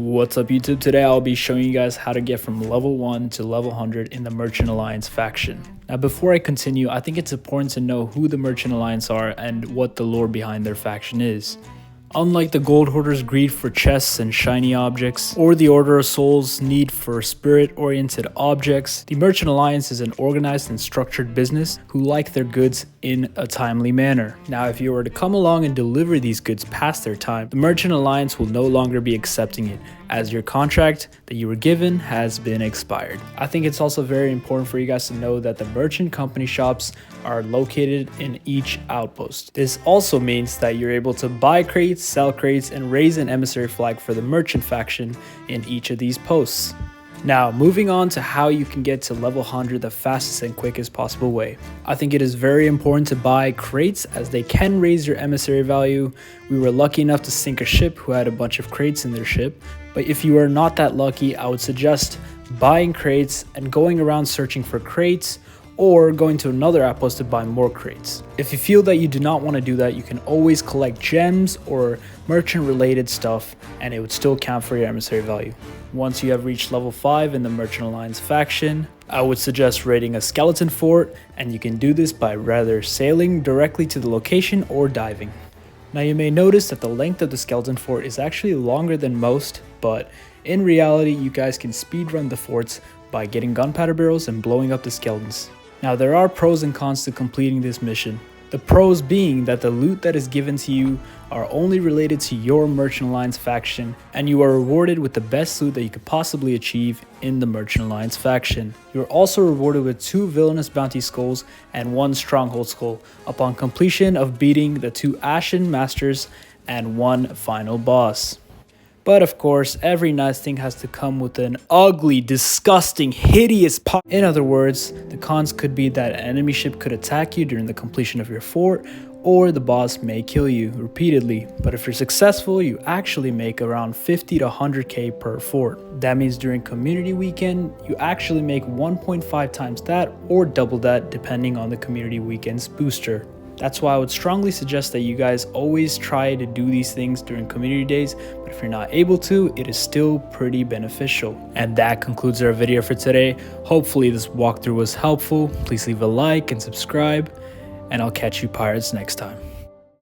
What's up YouTube? Today I'll be showing you guys how to get from level 1 to level 100 in the Merchant Alliance faction. Now before I continue, I think it's important to know who the Merchant Alliance are and what the lore behind their faction is. Unlike the Gold Hoarder's greed for chests and shiny objects, or the Order of Souls' need for spirit-oriented objects, the Merchant Alliance is an organized and structured business who like their goods in a timely manner. Now, if you were to come along and deliver these goods past their time, the Merchant Alliance will no longer be accepting it, as your contract that you were given has been expired. I think it's also very important for you guys to know that the merchant company shops are located in each outpost. This also means that you're able to buy crates, sell crates, and raise an emissary flag for the merchant faction in each of these posts. Now, moving on to how you can get to level 100 the fastest and quickest possible way. I think it is very important to buy crates as they can raise your emissary value. We were lucky enough to sink a ship who had a bunch of crates in their ship, but if you are not that lucky, I would suggest buying crates and going around searching for crates, or going to another outpost to buy more crates. If you feel that you do not want to do that, you can always collect gems or merchant related stuff and it would still count for your emissary value. Once you have reached level 5 in the Merchant Alliance faction, I would suggest raiding a skeleton fort, and you can do this by rather sailing directly to the location or diving. Now you may notice that the length of the skeleton fort is actually longer than most, but in reality you guys can speedrun the forts by getting gunpowder barrels and blowing up the skeletons. Now there are pros and cons to completing this mission. The pros being that the loot that is given to you are only related to your Merchant Alliance faction, and you are rewarded with the best loot that you could possibly achieve in the Merchant Alliance faction. You are also rewarded with 2 villainous bounty skulls and 1 stronghold skull upon completion of beating the 2 Ashen Masters and 1 final boss. But of course, every nice thing has to come with an ugly, disgusting, hideous pop. In other words, the cons could be that an enemy ship could attack you during the completion of your fort, or the boss may kill you repeatedly. But if you're successful, you actually make around 50 to 100k per fort. That means during community weekend, you actually make 1.5 times that or double that depending on the community weekend's booster. That's why I would strongly suggest that you guys always try to do these things during community days, but if you're not able to, it is still pretty beneficial. And that concludes our video for today. Hopefully this walkthrough was helpful. Please leave a like and subscribe, and I'll catch you pirates next time.